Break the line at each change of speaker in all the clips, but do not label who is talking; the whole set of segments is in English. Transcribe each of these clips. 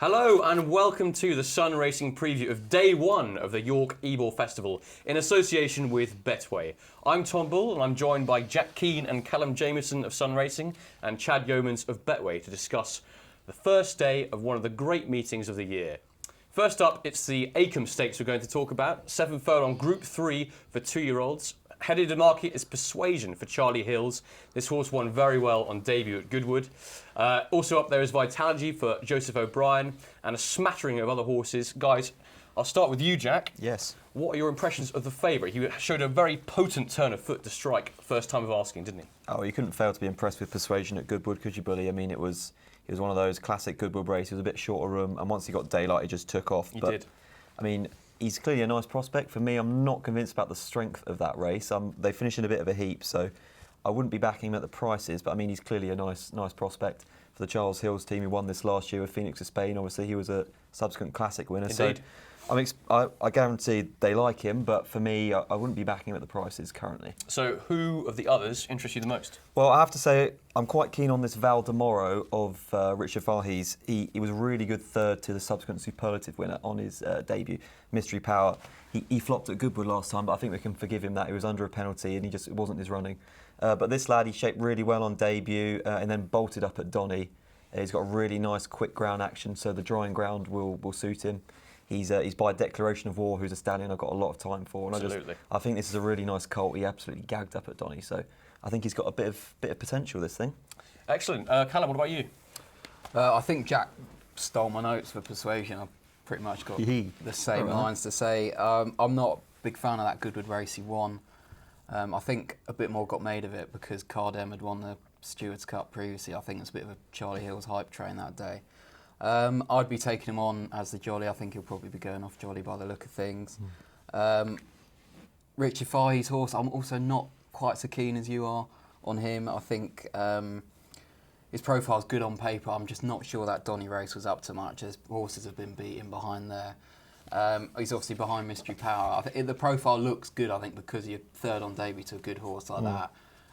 Hello and welcome to the Sun Racing preview of day one of the York Ebor Festival in association with Betway. I'm Tom Bull and I'm joined by Jack Keene and Callum Jamieson of Sun Racing and Chad Yeomans of Betway to discuss the first day of one of the great meetings of the year. First up, it's the Acomb Stakes we're going to talk about. 7 furlong Group 3 for 2-year-olds. Headed to market is Persuasion for Charlie Hills. This horse won very well on debut at Goodwood. Also up there is Vitality for Joseph O'Brien and a smattering of other horses. Guys, I'll start with you, Jack.
Yes.
What are your impressions of the favourite? He showed a very potent turn of foot to strike first time of asking, didn't he?
Oh, you couldn't fail to be impressed with Persuasion at Goodwood, could you, Bully? I mean, it was one of those classic Goodwood races. It was a bit shorter room, and once he got daylight, he just took off.
He did.
I mean, he's clearly a nice prospect. For me, I'm not convinced about the strength of that race. They finished in a bit of a heap, so I wouldn't be backing him at the prices. But I mean, he's clearly a nice prospect for the Charles Hills team. He won this last year with Phoenix of Spain. Obviously, he was a subsequent classic winner.
Indeed.
So I guarantee they like him, but for me, I wouldn't be backing him at the prices currently.
So who of the others interests you the most?
Well, I have to say, I'm quite keen on this Val Demoro of Richard Fahey's. He was a really good third to the subsequent superlative winner on his debut, Mystery Power. He flopped at Goodwood last time, but I think we can forgive him that. He was under a penalty and it wasn't his running. But this lad, he shaped really well on debut and then bolted up at Donny. He's got a really nice quick ground action, so the drying ground will suit him. He's by Declaration of War, who's a stallion I've got a lot of time for. And
Absolutely.
I think this is a really nice colt. He absolutely gagged up at Donny, so I think he's got a bit of potential, this thing.
Excellent. Callum, what about you?
I think Jack stole my notes for Persuasion. I've pretty much got the same lines to say. I'm not a big fan of that Goodwood race he won. I think a bit more got made of it because Cardem had won the Stewards Cup previously. I think it was a bit of a Charlie Hills hype train that day. I'd be taking him on as the Jolly. I think he'll probably be going off Jolly by the look of things. Richard Fahey's horse, I'm also not quite so keen as you are on him. I think his profile's good on paper. I'm just not sure that Donny race was up to much, as horses have been beaten behind there. He's obviously behind Mystery Power. I think the profile looks good, I think, because you're third on debut to a good horse like that.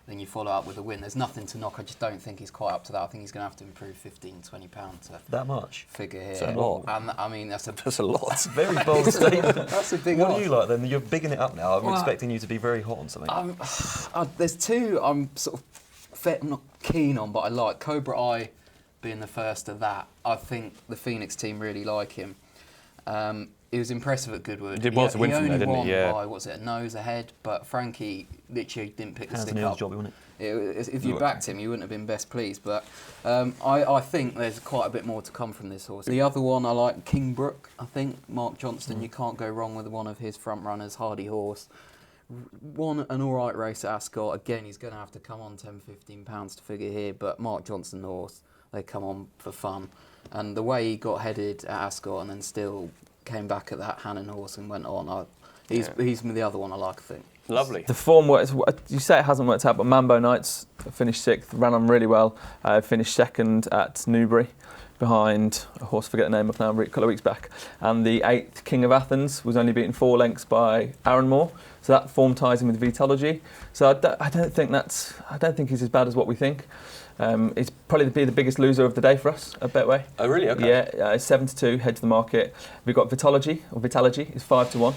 Then you follow up with a win. There's nothing to knock. I just don't think he's quite up to that. I think he's going to have to improve 15, 20 pounds to
that much
figure here.
That's a lot.
And I mean, that's a
lot.
That's a very bold statement.
That's a big
What
ask.
do you like then? You're bigging it up now. I'm expecting you to be very hot on something.
There's two I'm sort of not keen on, but I like. Cobra Eye being the first of that. I think the Phoenix team really like him. He was impressive at Goodwood.
He did well to win from there, didn't he? Yeah.
By, a nose ahead, but Frankie literally didn't pick the
Hands
stick
and heels
up.
job, wasn't it?
If you backed him, you wouldn't have been best pleased. But I think there's quite a bit more to come from this horse. The other one I like, Kingbrook. I think Mark Johnston. You can't go wrong with one of his front runners, Hardy Horse. Won an all right race at Ascot. Again, he's going to have to come on 10, 15 pounds to figure here. But Mark Johnston horse, they come on for fun. And the way he got headed at Ascot and then still came back at that Hannon horse and went on. He's the other one I like, I think.
Lovely.
The form works. You say it hasn't worked out, but Mambo Knights finished 6th, ran on really well. Finished 2nd at Newbury, behind a horse I forget the name of now, a couple of weeks back. And the 8th King of Athens was only beaten 4 lengths by Aaron Moore. So that form ties in with Vitology. So I don't think he's as bad as what we think. He's probably be the biggest loser of the day for us at Betway.
Oh, really? Okay.
Yeah, it's 7-2, head to the market. We've got Vitology is 5-1.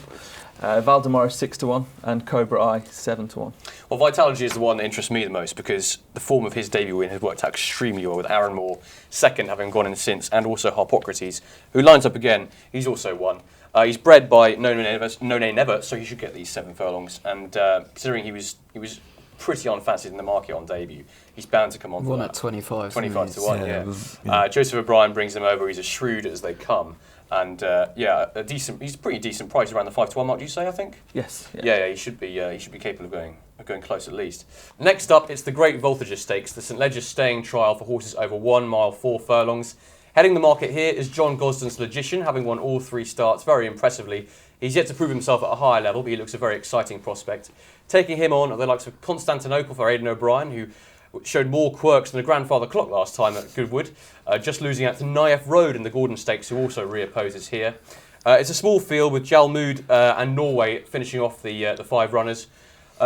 Val Demoro 6-1 and Cobra Eye 7-1.
Well, Vitality is the one that interests me the most because the form of his debut win has worked out extremely well with Aaron Moore, second having gone in since, and also Harpocrates, who lines up again. He's also won. He's bred by No Nay Never, so he should get these 7 furlongs. And considering he was pretty unfancied in the market on debut, he's bound to come on for
Won
that.
at 25.
25 to 1, yeah.
Yeah.
Joseph O'Brien brings him over. He's as shrewd as they come. And he's a pretty decent price around the 5-1 mark. Do you say? I think.
Yes.
Yeah, he should be. He should be capable of going close at least. Next up, it's the Great Voltager Stakes, the St Ledger's staying trial for horses over 1 mile 4 furlongs. Heading the market here is John Gosden's Logician, having won all 3 starts very impressively. He's yet to prove himself at a higher level, but he looks a very exciting prospect. Taking him on are the likes of Constantinople for Aidan O'Brien, who showed more quirks than a grandfather clock last time at Goodwood, just losing out to Naif Road in the Gordon Stakes, who also reopposes here. It's a small field with Jalmood and Norway finishing off the 5 runners.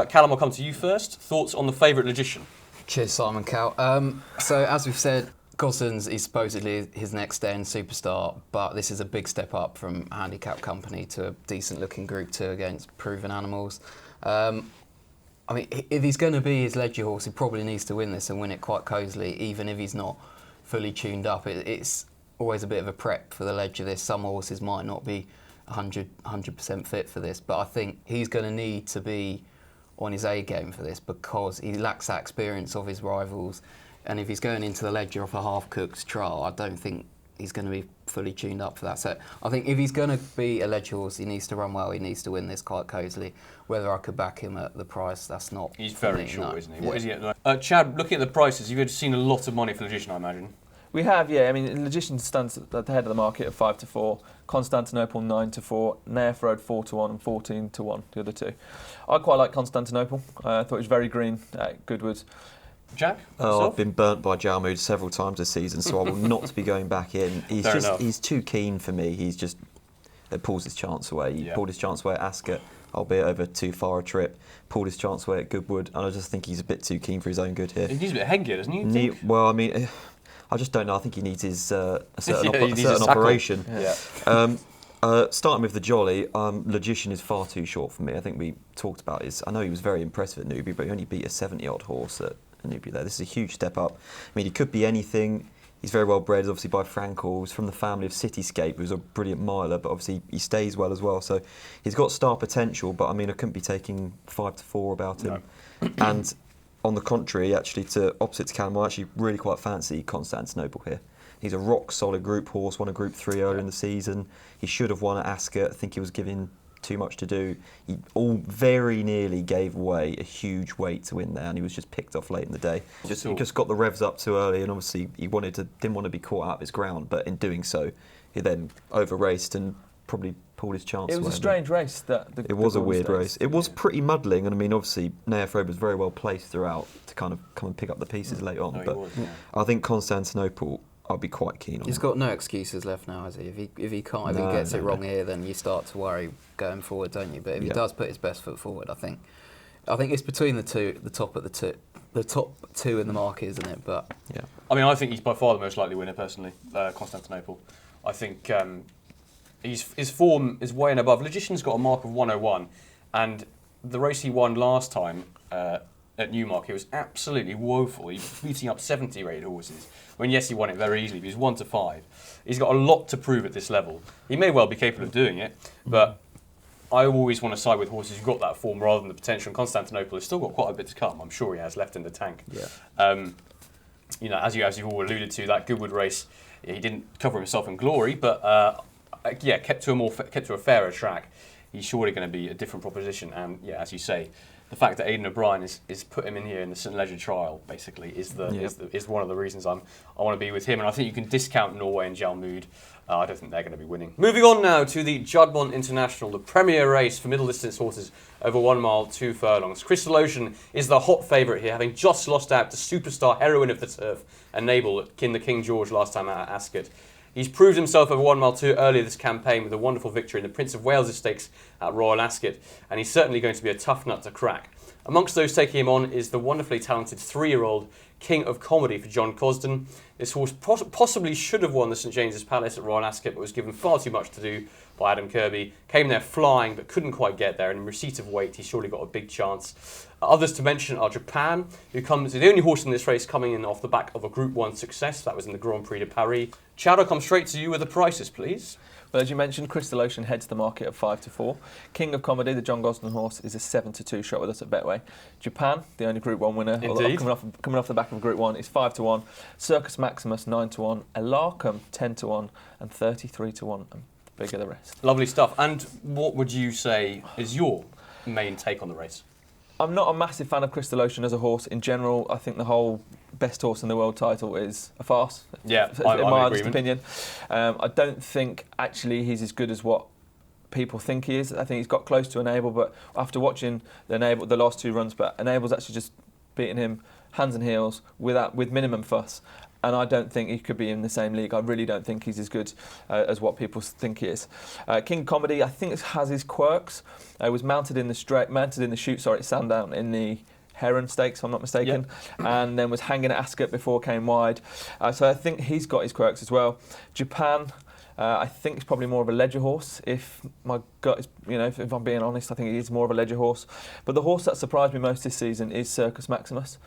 Callum, I'll come to you first. Thoughts on the favourite Logician?
Cheers, Simon Cow. So as we've said, Gossens is supposedly his next day-in superstar, but this is a big step up from a handicap company to a decent-looking Group 2 against proven animals. I mean, if he's going to be his ledger horse, he probably needs to win this and win it quite cosily, even if he's not fully tuned up. It's always a bit of a prep for the ledger. This some horses might not be 100% fit for this, but I think he's going to need to be on his A game for this because he lacks that experience of his rivals. And if he's going into the ledger off a half-cooked trial, I don't think he's going to be fully tuned up for that. So I think if he's going to be a ledger horse, he needs to run well. He needs to win this quite cosily. Whether I could back him at the price, that's not.
He's very short,
no.
isn't he?
Yeah.
What is he at? Chad, looking at the prices, you've seen a lot of money for Logician, I imagine.
We have, yeah. I mean, Logician stands at the head of the market at 5-4, Constantinople 9-4, Naif Road 4-1 and 14-1, the other two. I quite like Constantinople. I thought it was very green at Goodwood.
Jack?
Oh,
yourself?
I've been burnt by Jalmood several times this season, so I will not be going back in.
Fair enough.
He's too keen for me. It pulls his chance away. He pulled his chance away at Ascot, albeit over too far a trip. Pulled his chance away at Goodwood, and I just think he's a bit too keen for his own good here.
He needs a bit of headgear, doesn't he? you think?
Well, I mean, I just don't know. I think he needs his a certain,
Yeah, he needs a
certain
tackle.
operation.
Yeah.
Starting with the Jolly, Logician is far too short for me. I think we talked about his. I know he was very impressive at Newbury, but he only beat a 70-odd horse at Newbury there. This is a huge step up. I mean, he could be anything. He's very well bred, obviously, by Frankel. He's from the family of Cityscape, who's a brilliant miler, but obviously he stays well as well. So he's got star potential, but I mean, I couldn't be taking 5-4 about him.
No.
And on the contrary, actually, opposite to Callum, I actually really quite fancy Constantinople here. He's a rock-solid group horse, won a Group 3 earlier in the season. He should have won at Ascot. I think he was given too much to do. He all very nearly gave away a huge weight to win there, and he was just picked off late in the day. He just got the revs up too early, and obviously he didn't want to be caught out of his ground, but in doing so, he then over-raced and probably pulled his chance away.
It was a strange race.
It was a weird race. It was pretty muddling, and I mean, obviously, Naif Road was very well placed throughout to kind of come and pick up the pieces late on.
No,
but
he was, yeah.
I think Constantinople, I'll be quite keen on.
He's got no excuses left now, has he? If he gets it wrong here, then you start to worry going forward, don't you? But if he does put his best foot forward, I think it's between the top two in the market, isn't it? But
Yeah.
I mean, I think he's by far the most likely winner, personally, Constantinople. I think his form is way and above. Logician's got a mark of 101, and the race he won last time at Newmarket was absolutely woeful. He was beating up 70 rated horses. I mean, yes, he won it very easily, but he was 1-5. He's got a lot to prove at this level. He may well be capable of doing it, but I always want to side with horses who've got that form rather than the potential. And Constantinople has still got quite a bit to come. I'm sure he has left in the tank.
Yeah.
You know, as you've all alluded to, that Goodwood race, he didn't cover himself in glory, but kept to a fairer track. He's surely going to be a different proposition. And yeah, as you say, the fact that Aidan O'Brien is put him in here in the St Leger trial basically is one of the reasons I want to be with him. And I think you can discount Norway and Jalmood. I don't think they're going to be winning. Moving on now to the Juddmonte International, the premier race for middle distance horses over 1 mile, 2 furlongs. Crystal Ocean is the hot favourite here, having just lost out to superstar heroine of the turf, Enable, at the King George last time out at Ascot. He's proved himself over 1 mile 2 earlier this campaign with a wonderful victory in the Prince of Wales Stakes at Royal Ascot, and he's certainly going to be a tough nut to crack. Amongst those taking him on is the wonderfully talented 3-year-old King of Comedy for John Cosden. This horse possibly should have won the St James's Palace at Royal Ascot, but was given far too much to do by Adam Kirby. Came there flying, but couldn't quite get there, and in receipt of weight, he's surely got a big chance. Others to mention are Japan, who comes the only horse in this race coming in off the back of a Group 1 success. That was in the Grand Prix de Paris. Chad, I'll come straight to you with the prices, please.
Well, as you mentioned, Crystal Ocean heads the market at 5-4. King of Comedy, the John Gosden horse, is a 7-2 shot with us at Betway. Japan, the only Group 1 winner,
Indeed.
coming off the back of Group 1, is 5-1. Circus Maximus 9-1. Elarcum 10-1 and 33-1. And bigger the rest.
Lovely stuff. And what would you say is your main take on the race?
I'm not a massive fan of Crystal Ocean as a horse. In general, I think the whole best horse in the world title is a farce.
Yeah,
in
I'm
my
in
honest
agreement.
opinion. I don't think actually he's as good as what people think he is. I think he's got close to Enable, but after watching the last 2 runs, but Enable's actually just beating him hands and heels with minimum fuss. And I don't think he could be in the same league. I really don't think he's as good as what people think he is. King Comedy, I think, has his quirks. Was mounted in the chute at Sandown in the Heron Stakes, if I'm not mistaken, and then was hanging at Ascot before came wide. So I think he's got his quirks as well. Japan, I think it's probably more of a ledger horse. If my gut is, if I'm being honest, I think he is more of a ledger horse. But the horse that surprised me most this season is Circus Maximus.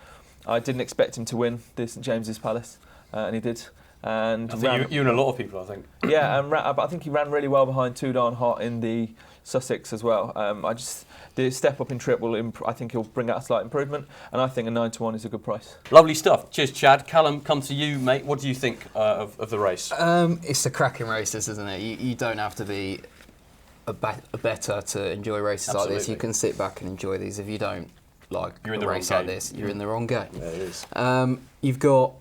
I didn't expect him to win this St James's Palace, and he did. And
I think you and a lot of people, I think.
Yeah, but I think he ran really well behind Two Darn Hot in the Sussex as well. The step up in trip I think he'll bring out a slight improvement, and I think a 9-1 is a good price.
Lovely stuff. Cheers, Chad. Callum, come to you, mate. What do you think of the race?
It's a cracking race, this, isn't it? You don't have to be a better to enjoy races like this. You can sit back and enjoy these. If you don't like a race like this, you're in the wrong game.
Yeah, it is.
You've got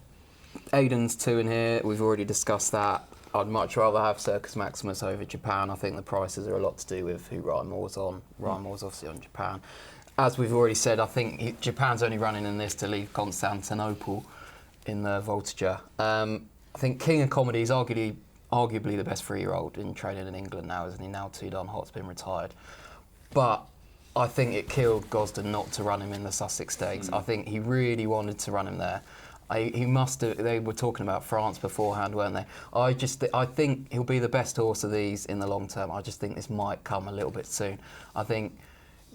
Aiden's 2 in here. We've already discussed that. I'd much rather have Circus Maximus over Japan. I think the prices are a lot to do with who Ryan Moore's on. Ryan Moore's obviously on Japan. As we've already said, I think Japan's only running in this to leave Constantinople in the Voltigeur. I think King of Comedy is arguably the best 3-year-old in training in England now, isn't he? Now Two Darn Hot's been retired. But I think it killed Gosden not to run him in the Sussex Stakes. I think he really wanted to run him there. He must have. They were talking about France beforehand, weren't they? I think he'll be the best horse of these in the long term. I just think this might come a little bit soon. I think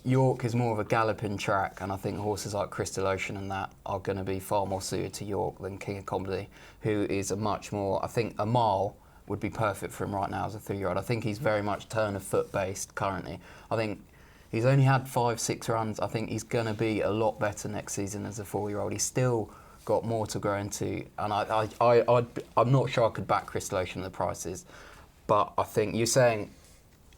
York is more of a galloping track, and I think horses like Crystal Ocean and that are going to be far more suited to York than King of Comedy, who is a much more. I think a mile would be perfect for him right now as a 3-year-old. I think he's very much turn of foot based currently. I think he's only had 5-6 runs. I think he's going to be a lot better next season as a 4-year-old. He's still got more to grow into, and I'm not sure I could back Crystal Ocean at the prices, but I think you're saying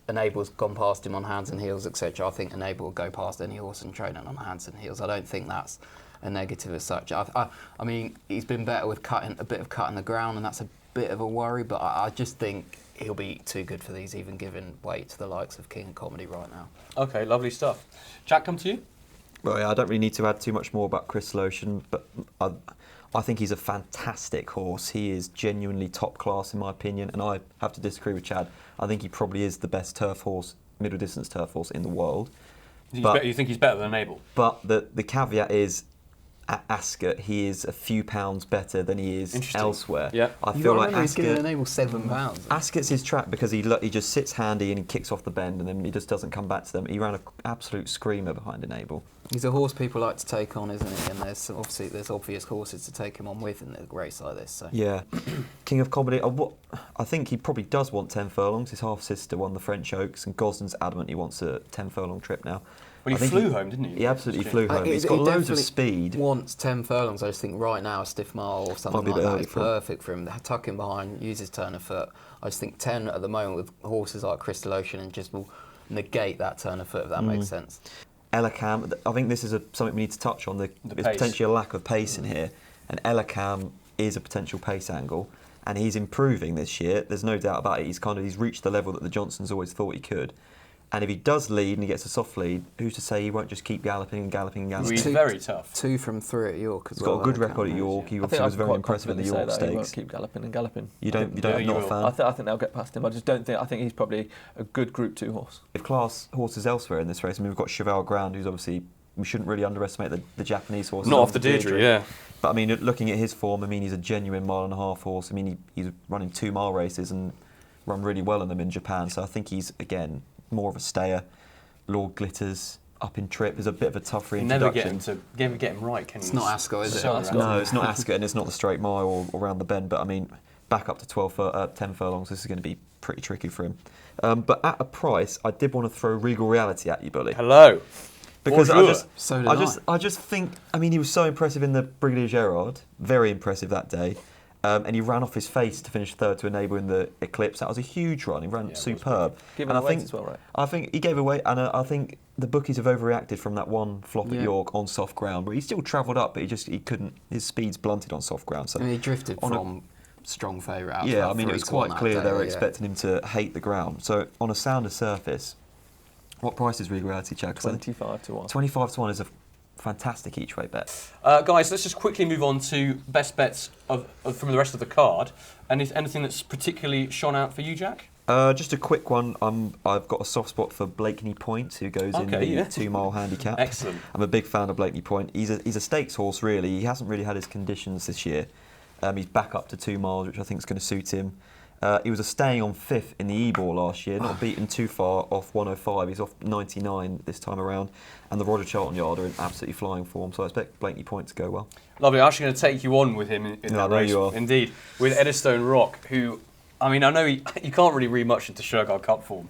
Enable's gone past him on hands and heels, etc. I think Enable will go past any horse in training on hands and heels. I don't think that's a negative as such. I mean, he's been better with a bit of cutting the ground, and that's a bit of a worry, but I just think he'll be too good for these, even giving weight to the likes of King of Comedy right now.
Okay, lovely stuff. Jack, come to you.
Well, yeah, I don't really need to add too much more about Crystal Ocean, but I think he's a fantastic horse. He is genuinely top class in my opinion, and I have to disagree with Chad. I think he probably is the best turf horse, middle distance turf horse in the world.
You think he's better than Abel?
But the caveat is, at Ascot, he is a few pounds better than he is elsewhere.
Yeah.
I feel like
he's giving
Ascot.
Enable £7.
Ascot's his track because he just sits handy and he kicks off the bend and then he just doesn't come back to them. He ran an absolute screamer behind Enable.
He's a horse people like to take on, isn't he? And there's obvious horses to take him on with in a race like this. So.
Yeah. King of Comedy, I think he probably does want 10 furlongs. His half-sister won the French Oaks and Gosden's adamant he wants a 10 furlong trip now.
Well, he flew home, didn't he?
He absolutely flew home. He's got loads of speed.
Wants 10 furlongs. I just think right now a stiff mile or something like that is perfect for him. Tuck him behind, use his turn of foot. I just think 10 at the moment with horses like Crystal Ocean and just will negate that turn of foot, if that makes sense.
Elacam, I think this is something we need to touch on. There's potentially a lack of pace in here, and Elacam is a potential pace angle, and he's improving this year. There's no doubt about it. He's reached the level that the Johnsons always thought he could. And if he does lead and he gets a soft lead, who's to say he won't just keep galloping and galloping and galloping?
He's very tough.
2 from 3 at York as well.
He's got a good record at York. He obviously was very impressive at the York Stakes.
He won't keep galloping and galloping.
You don't not a fan?
I think they'll get past him. I just don't think. I think he's probably a good Group 2 horse.
If class horses elsewhere in this race, I mean, we've got Cheval Grand, who's obviously, we shouldn't really underestimate the Japanese horses.
Not off the Deirdre, yeah.
But I mean, looking at his form, I mean, he's a genuine 1.5 mile horse. I mean, he's running 2 mile races and run really well in them in Japan. So I think he's, again, more of a stayer. Lord Glitters up in trip is a bit of a tough reintroduction.
Never get him right, can you?
It's not Ascot, is it?
No, it's not Ascot, and it's not the straight mile or around the bend. But I mean, back up to 10 furlongs, this is going to be pretty tricky for him. But at a price, I did want to throw Regal Reality at you, Bully.
Hello.
Because
Bonjour.
I just think, I mean, he was so impressive in the Brigadier Gerard, very impressive that day. And he ran off his face to finish third to Enable in the Eclipse. That was a huge run. He ran superb.
Giving away as well, right?
I think he gave away, and I think the bookies have overreacted from that one flop at York on soft ground, where he still travelled up, but he couldn't. His speed's blunted on soft ground. So
I mean, he drifted from strong favourite out.
Yeah, I mean, it was quite clear they were expecting him to hate the ground. So on a sounder surface, what price is Regal Reality, Chad?
25 to 1.
25 to 1 is a fantastic each way bet.
Guys, let's just quickly move on to best bets from the rest of the card. And is anything that's particularly shone out for you, Jack?
Just a quick one. I've got a soft spot for Blakeney Point, who goes in the 2 mile handicap.
Excellent.
I'm a big fan of Blakeney Point. He's a stakes horse, really. He hasn't really had his conditions this year. He's back up to 2 miles, which I think is going to suit him. He was staying on 5th in the Ebor last year, not beaten too far off 105. He's off 99 this time around. And the Roger Charlton Yard are in absolutely flying form, so I expect Blakeney Point to go well.
Lovely. I'm actually going to take you on with him in that race.
You are.
Indeed. With Eddystone Rock, who, I mean, I know you can't really read much into Shergar Cup form,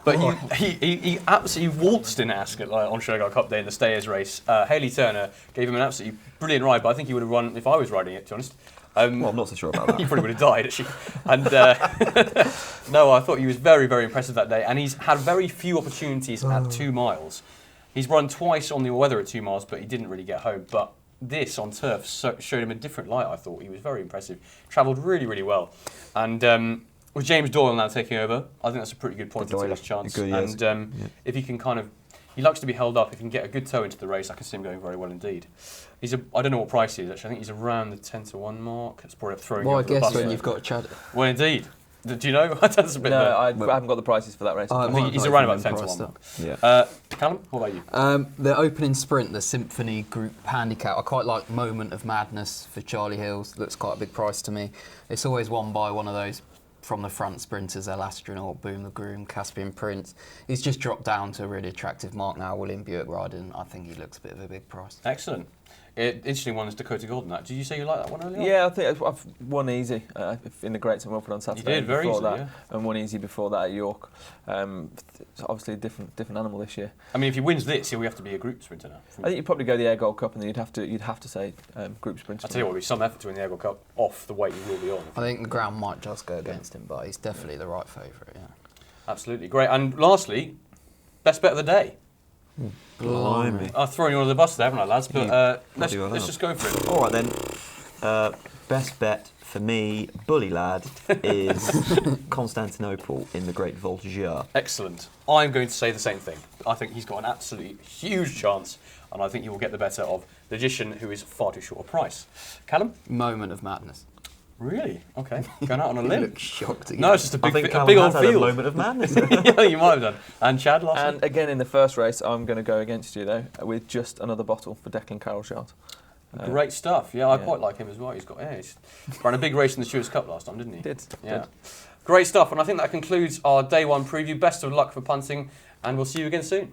but he absolutely waltzed in Ascot on Shergar Cup Day in the Stayers race. Hayley Turner gave him an absolutely brilliant ride, but I think he would have run if I was riding it, to be honest.
Well, I'm not so sure about that.
He probably would have died, actually. And no, I thought he was very, very impressive that day. And he's had very few opportunities at 2 miles. He's run twice on the weather at 2 miles, but he didn't really get home. But this on turf showed him a different light, I thought. He was very impressive. Travelled really, really well. And with James Doyle now taking over, I think that's a pretty good point to take his chance.
Good, yes.
And if he can kind of... He likes to be held up. If he can get a good toe into the race, I can see him going very well indeed. I don't know what price he is, actually. I think he's around the 10-1 mark. It's probably throwing
Well, I
over the
guess
bus
when
there.
you've got Chad.
Well, indeed. Do you know? That's a bit
No, I haven't got the prices for that race.
I
might
think
have
he's
not
around
even
about
been
10-1
priced
mark.
Yeah.
Callum, what about you?
The opening sprint, the Symphony Group Handicap, I quite like Moment of Madness for Charlie Hills. Looks quite a big price to me. It's always won by one of those from the front sprinters, El Astronaut, Boom the Groom, Caspian Prince. He's just dropped down to a really attractive mark now, William Buick riding. I think he looks a bit of a big price.
Excellent. Interesting one is Dakota Golden. That. Did you say you like that one earlier?
Yeah, I think I've won easy in the Great St Wilfred on Saturday.
You did, very
before
easily,
that, and won easy before that at York. It's obviously a different animal this year.
I mean, if he wins this, he'll have to be a group sprinter now.
I think you'd probably go the Air Gold Cup, and then you'd have to say group sprinter.
I tell you what, it'll be some effort to win the Eggle Cup off the weight he will be on.
I think the ground might just go against him, but he's definitely the right favourite, yeah.
Absolutely, great. And lastly, best bet of the day.
Blimey.
I've thrown you under the bus there, haven't I, lads? But let's just go for it.
All right, then. Best bet for me, Bully Lad, is Constantinople in the Great Voltigeur.
Excellent. I'm going to say the same thing. I think he's got an absolutely huge chance, and I think he will get the better of Logician, who is far too short a price. Callum?
Moment of Madness.
Really? Okay. Going out on a
You
limb.
look shocked again.
No, it's just a
I
big,
think
a
Callum
big
has
old
had a
field.
moment of madness.
Yeah, you might have done. And Chad, last
And again, in the first race, I'm going to go against you, though, with just another bottle for Declan Carrollschild.
Great stuff. Yeah, I quite like him as well. He's ran a big race in the Stewards Cup last time, didn't he?
Did.
Yeah. Great stuff. And I think that concludes our day one preview. Best of luck for punting, and we'll see you again soon.